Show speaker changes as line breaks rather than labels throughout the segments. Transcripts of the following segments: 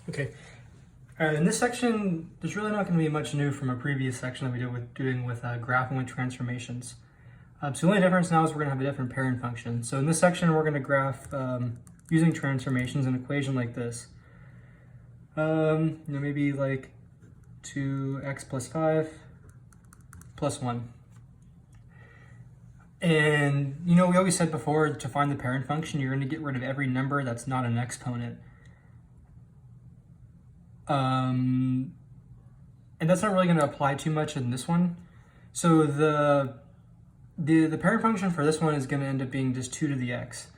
Okay. All right, in this section, there's really not going to be much new from a previous section that we did with graphing with transformations. So the only difference now is we're going to have a different parent function. So in this section, we're going to graph using transformations an equation like this. Maybe like 2x plus 5 plus 1. And we always said before, to find the parent function, you're going to get rid of every number that's not an exponent. And that's not really going to apply too much in this one. So the parent function for this one is going to end up being just 2 to the x.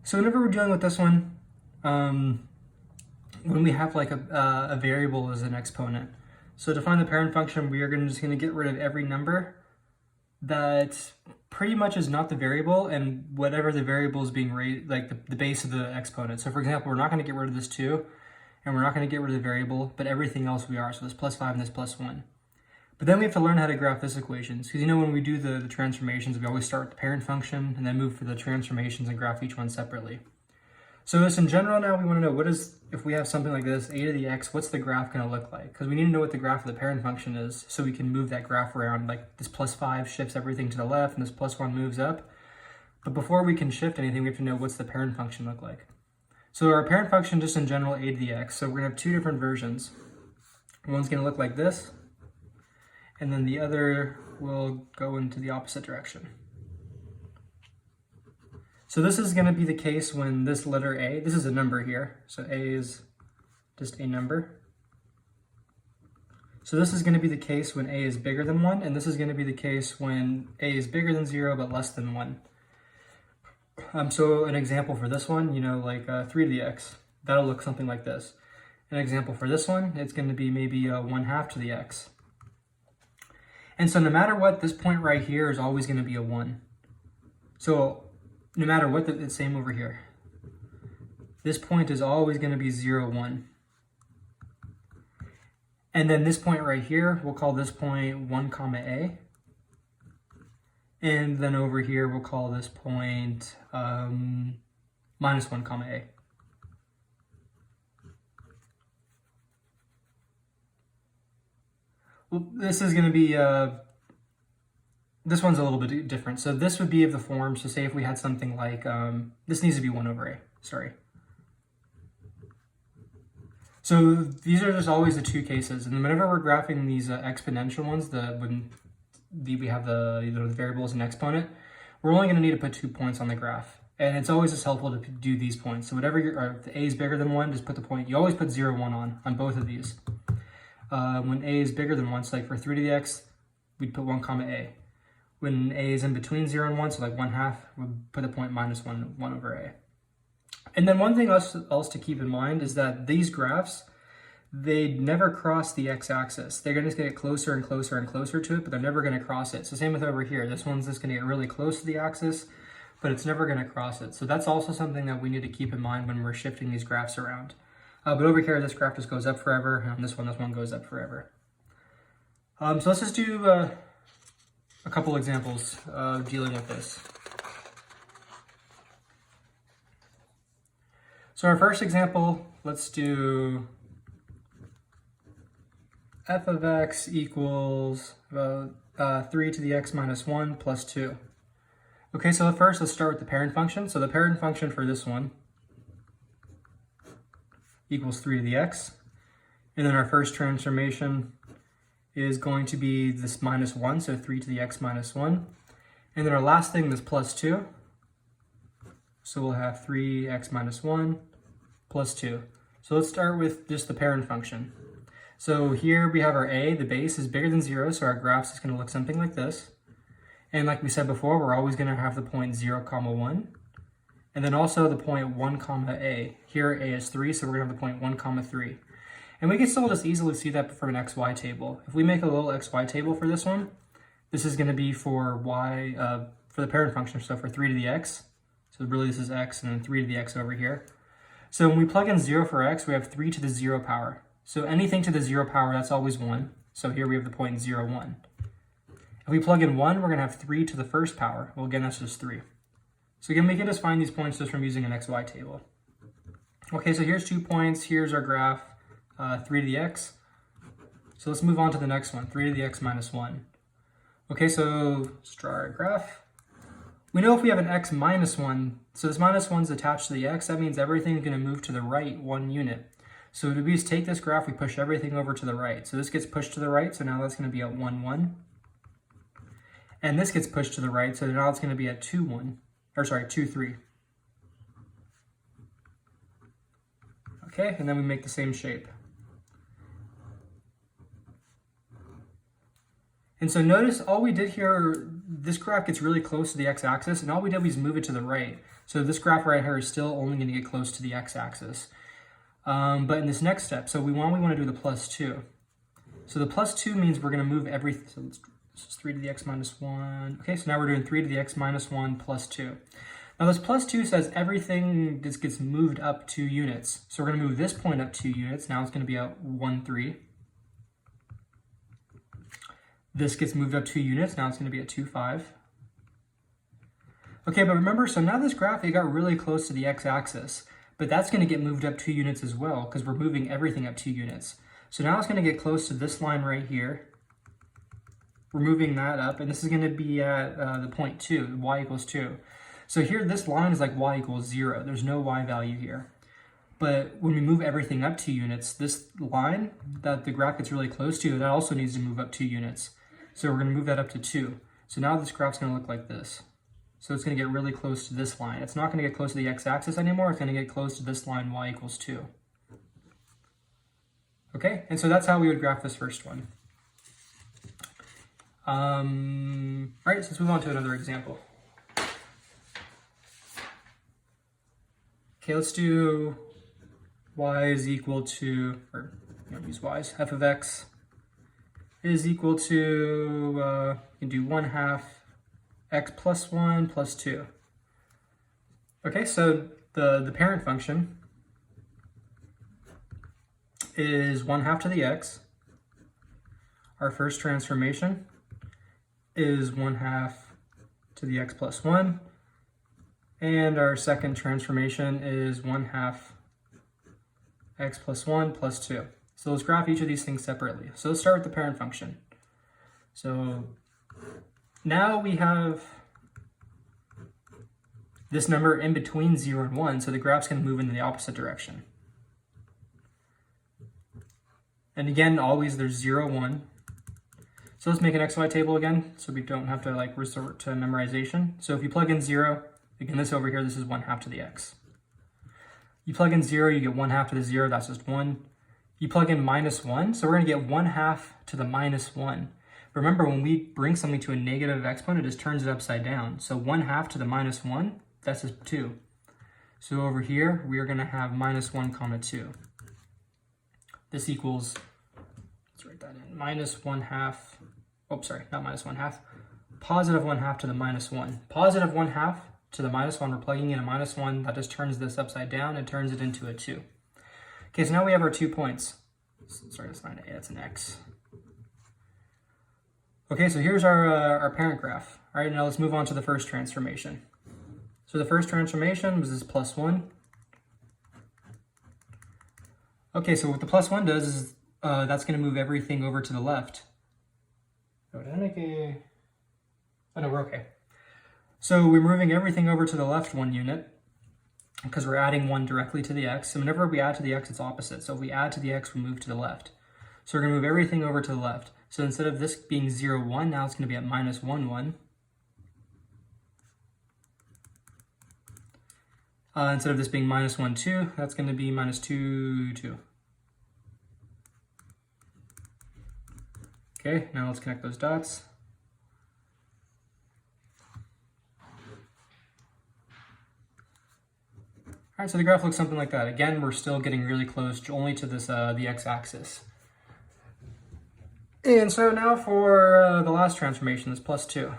So whenever we're dealing with this one, when we have like a variable as an exponent, so to find the parent function, we are just going to get rid of every number that pretty much is not the variable and whatever the variable is being raised, like the base of the exponent. So for example, we're not going to get rid of this 2, and we're not going to get rid of the variable, but everything else we are. So this plus 5 and this plus 1. But then we have to learn how to graph this equations, because when we do the transformations, we always start with the parent function and then move for the transformations and graph each one separately. So this in general now, we want to know if we have something like this, a to the x, what's the graph going to look like? Because we need to know what the graph of the parent function is so we can move that graph around. Like this plus 5 shifts everything to the left and this plus 1 moves up. But before we can shift anything, we have to know what's the parent function look like. So our parent function just in general, a to the x. So we're going to have two different versions. One's going to look like this, and then the other will go into the opposite direction. So this is going to be the case when this letter a, this is a number here, so a is just a number. So this is going to be the case when a is bigger than 1, and this is going to be the case when a is bigger than 0 but less than 1. So an example for this one, like 3 to the x, that'll look something like this. An example for this one, it's going to be maybe 1/2 to the x. And so no matter what, this point right here is always going to be a 1. So no matter what, it's same over here. This point is always going to be 0, 1. And then this point right here, we'll call this point 1, comma a. And then over here, we'll call this point minus 1, comma a. Well, this is going to be, this one's a little bit different. So this would be of the form, so say if we had something like, this needs to be 1 over a, sorry. So these are just always the two cases. And whenever we're graphing these exponential ones, when we have the variable as an exponent, we're only going to need to put 2 points on the graph. And it's always just helpful to do these points. So whatever if the a is bigger than 1, just put the point. You always put 0, 1 on both of these. When a is bigger than 1, so like for 3 to the x, we'd put 1, comma a. When a is in between 0 and 1, so like 1/2, we'd put the point minus 1 over a. And then one thing else to keep in mind is that these graphs, they never cross the x-axis. They're going to get closer and closer and closer to it, but they're never going to cross it. So same with over here. This one's just going to get really close to the axis, but it's never going to cross it. So that's also something that we need to keep in mind when we're shifting these graphs around. But over here, this graph just goes up forever, and on this one goes up forever. So let's just do a couple examples of dealing with this. So our first example, let's do f of x equals 3 to the x minus 1 plus 2. Okay, so first let's start with the parent function. So the parent function for this one equals 3 to the x. And then our first transformation is going to be this minus 1, so 3 to the x minus 1. And then our last thing is plus 2. So we'll have 3x minus 1 plus 2. So let's start with just the parent function. So here we have our a, the base is bigger than 0, so our graph is going to look something like this. And like we said before, we're always going to have the point 0, comma 1. And then also the point 1, comma a. Here a is 3, so we're going to have the point 1, comma 3. And we can still just easily see that from an xy table. If we make a little xy table for this one, this is going to be for y, for the parent function, so for 3 to the x. So really this is x and then 3 to the x over here. So when we plug in 0 for x, we have 3 to the 0 power. So anything to the 0 power, that's always 1. So here we have the point 0, 1. If we plug in 1, we're going to have 3 to the first power. Well, again, that's just 3. So again, we can just find these points just from using an xy table. Okay, so here's 2 points. Here's our graph, 3 to the x. So let's move on to the next one, 3 to the x minus 1. Okay, so let's draw our graph. We know if we have an x minus 1, so this minus 1 is attached to the x, that means everything's going to move to the right 1 unit. So to be take this graph, we push everything over to the right. So this gets pushed to the right, so now that's going to be at 1, 1. And this gets pushed to the right, so now it's going to be at 2, 1. Or sorry, 2, 3. Okay, and then we make the same shape. And so notice all we did here, this graph gets really close to the x-axis, and all we did was move it to the right. So this graph right here is still only going to get close to the x-axis. But in this next step, so we want to do the plus 2. So the plus 2 means we're going to move everything. So this is 3 to the x minus 1. Okay, so now we're doing 3 to the x minus 1 plus 2. Now this plus 2 says everything just gets moved up 2 units. So we're going to move this point up 2 units. Now it's going to be at 1, 3. This gets moved up 2 units. Now it's going to be at 2, 5. Okay, but remember, so now this graph, it got really close to the x-axis. But that's going to get moved up 2 units as well because we're moving everything up 2 units. So now it's going to get close to this line right here. We're moving that up, and this is going to be at the point 2, y equals 2. So here, this line is like y equals 0. There's no y value here. But when we move everything up 2 units, this line that the graph gets really close to, that also needs to move up 2 units. So we're going to move that up to 2. So now this graph's going to look like this. So it's going to get really close to this line. It's not going to get close to the x-axis anymore. It's going to get close to this line, y equals 2. Okay, and so that's how we would graph this first one. All right, so let's move on to another example. Okay, let's do y is equal to, or use y's, f of x is equal to, you can do 1/2 x plus 1 plus 2. Okay, so the parent function is 1/2 to the x. Our first transformation is 1/2 to the x plus 1. And our second transformation is 1/2 x plus 1 plus 2. So let's graph each of these things separately. So let's start with the parent function. So now we have this number in between 0 and 1, so the graph's going to move in the opposite direction. And again, always there's 0, 1. So let's make an xy table again, so we don't have to like resort to memorization. So if you plug in 0, again, this over here, this is 1/2 to the x. You plug in 0, you get 1/2 to the 0, that's just 1. You plug in minus 1, so we're going to get 1/2 to the minus 1. Remember, when we bring something to a negative exponent, it just turns it upside down. So 1/2 to the minus 1, that's just 2. So over here, we are going to have minus 1 comma 2. This equals, let's write that in, minus 1/2, oh, sorry, not minus 1/2, positive 1/2 to the minus 1. Positive 1/2 to the minus 1, we're plugging in a minus 1, that just turns this upside down and turns it into a 2. Okay, so now we have our 2 points. Sorry, that's not an A, that's an X. Okay, so here's our parent graph. All right, now let's move on to the first transformation. So the first transformation was this plus 1. Okay, so what the plus 1 does is that's going to move everything over to the left. Oh, no, we're okay. So we're moving everything over to the left 1 unit because we're adding 1 directly to the x. So whenever we add to the x, it's opposite. So if we add to the x, we move to the left. So we're going to move everything over to the left. So instead of this being 0, 1, now it's going to be at minus 1, 1. Instead of this being minus 1, 2, that's going to be minus 2, 2. Okay, now let's connect those dots. All right, so the graph looks something like that. Again, we're still getting really close only to this the x-axis. And so now for the last transformation, this plus 2.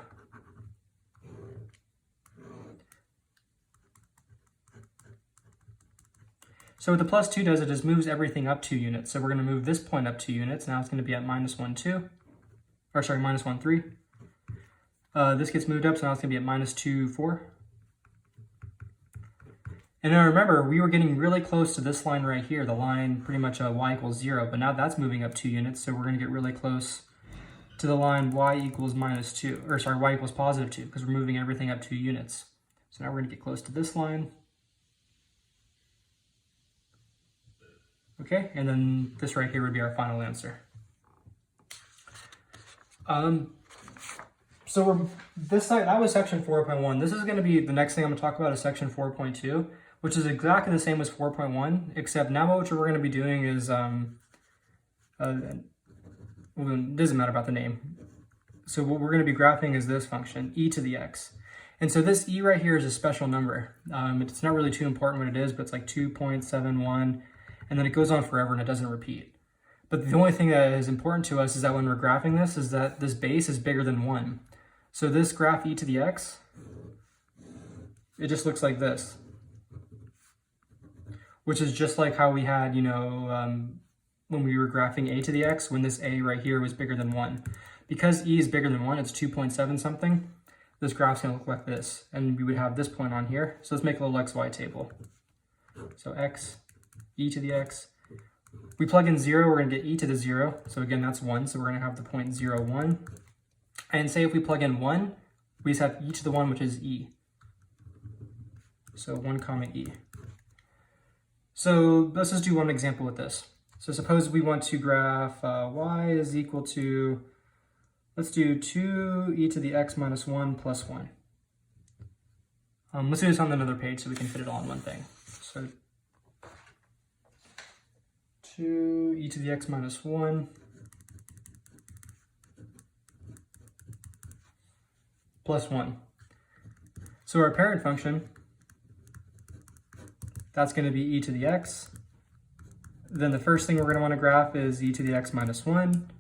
So what the plus 2 does, it just moves everything up 2 units. So we're going to move this point up 2 units. Now it's going to be at minus 1, 2. Or sorry, minus 1, 3. This gets moved up, so now it's going to be at minus 2, 4. And now remember, we were getting really close to this line right here, the line pretty much y equals 0, but now that's moving up 2 units, so we're going to get really close to the line y equals -2, or sorry, y equals +2, because we're moving everything up 2 units. So now we're going to get close to this line. Okay, and then this right here would be our final answer. So this side, that was section 4.1. This is going to be the next thing I'm going to talk about is section 4.2, which is exactly the same as 4.1, except now what we're going to be doing is, well, it doesn't matter about the name. So what we're going to be graphing is this function, e to the x. And so this e right here is a special number. It's not really too important what it is, but it's like 2.71, and then it goes on forever and it doesn't repeat. But the only thing that is important to us is that when we're graphing this is that this base is bigger than 1. So this graph e to the x, it just looks like this, which is just like how we had, when we were graphing a to the x, when this a right here was bigger than 1. Because e is bigger than 1, it's 2.7 something, this graph's going to look like this, and we would have this point on here. So let's make a little xy table. So x, e to the x. We plug in 0, we're going to get e to the 0. So again, that's 1, so we're going to have the point 0, 1. And say if we plug in 1, we just have e to the 1, which is e. So 1 comma e. So let's just do one example with this. So suppose we want to graph y is equal to, let's do 2 e to the x minus 1 plus 1. Let's do this on another page so we can fit it all in one thing. So 2 e to the x minus 1 plus 1. So our parent function, that's going to be e to the x. Then the first thing we're going to want to graph is e to the x minus 1.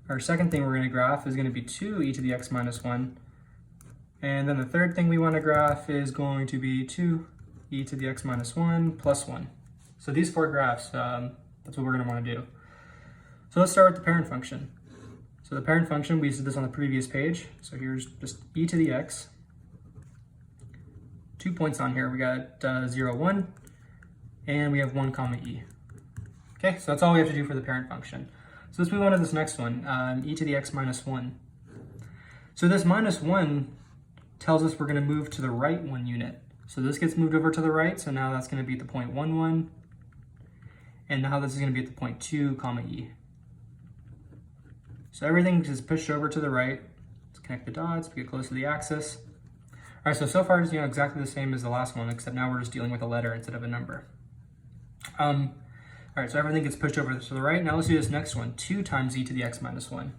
Our second thing we're going to graph is going to be 2 e to the x minus 1. And then the third thing we want to graph is going to be 2 e to the x minus 1 plus 1. So these 4 graphs, that's what we're going to want to do. So let's start with the parent function. So the parent function, we did this on the previous page. So here's just e to the x. 2 points on here. We got 0, 1, and we have 1 comma e. Okay, so that's all we have to do for the parent function. So let's move on to this next one, e to the x minus 1. So this minus 1 tells us we're going to move to the right 1 unit. So this gets moved over to the right, so now that's going to be at the point 1, 1. And now this is going to be at the point 2 comma e. So everything is pushed over to the right. Let's connect the dots, we get close to the axis. All right, so far it's exactly the same as the last one, except now we're just dealing with a letter instead of a number. All right, so everything gets pushed over to the right. Now let's do this next one, 2 times e to the x minus 1.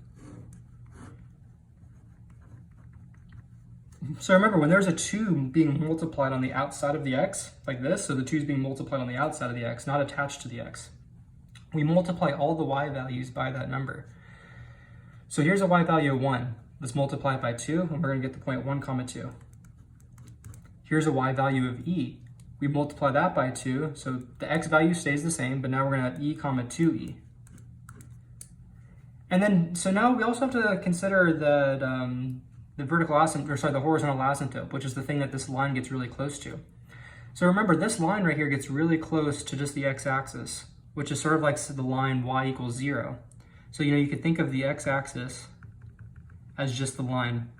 So remember, when there's a 2 being multiplied on the outside of the x, like this, so the 2 is being multiplied on the outside of the x, not attached to the x, we multiply all the y values by that number. So here's a y value of 1. Let's multiply it by 2, and we're going to get the point 1 comma 2. Here's a y value of e. We multiply that by 2, so the x value stays the same, but now we're going to have e comma 2e. And then, so now we also have to consider that the vertical asymptote, or sorry, the horizontal asymptote, which is the thing that this line gets really close to. So remember, this line right here gets really close to just the x-axis, which is sort of like the line y equals 0. So you could think of the x-axis as just the line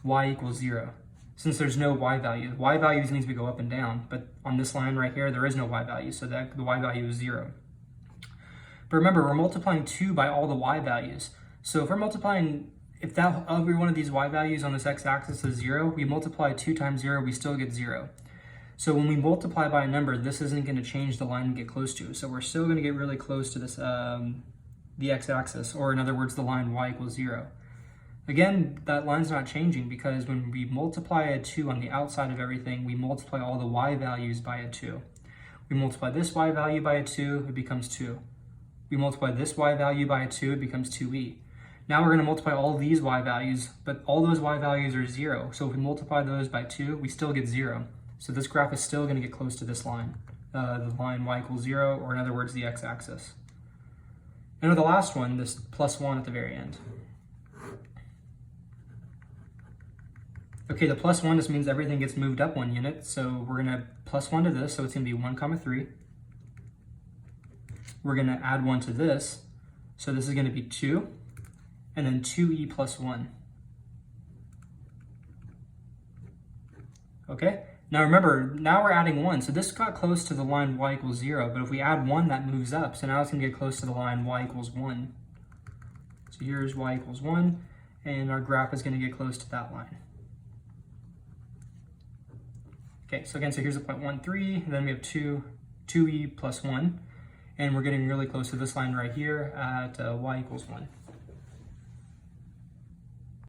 y equals 0. Since there's no y value. Y values means we go up and down, but on this line right here, there is no y value, so that the y value is 0. But remember, we're multiplying 2 by all the y values. So if we're multiplying, if every one of these y values on this x-axis is 0, we multiply 2 times 0, we still get 0. So when we multiply by a number, this isn't going to change the line we get close to. So we're still going to get really close to this, the x-axis, or in other words, the line y equals 0. Again, that line's not changing because when we multiply a 2 on the outside of everything, we multiply all the y values by a 2. We multiply this y value by a 2, it becomes 2. We multiply this y value by a 2, it becomes 2e. Now we're going to multiply all these y values, but all those y values are 0. So if we multiply those by 2, we still get 0. So this graph is still going to get close to this line, the line y equals 0, or in other words, the x-axis. And with the last one, this plus 1 at the very end. Okay, the plus 1 just means everything gets moved up 1 unit, so we're going to plus 1 to this, so it's going to be 1 comma 3. We're going to add 1 to this, so this is going to be 2, and then 2e plus 1. Okay, now remember, now we're adding 1, so this got close to the line y equals 0, but if we add 1, that moves up, so now it's going to get close to the line y equals 1. So here's y equals 1, and our graph is going to get close to that line. Okay, so again, so here's a point 1, 3, and then we have 2e plus 1, and we're getting really close to this line right here at y equals 1.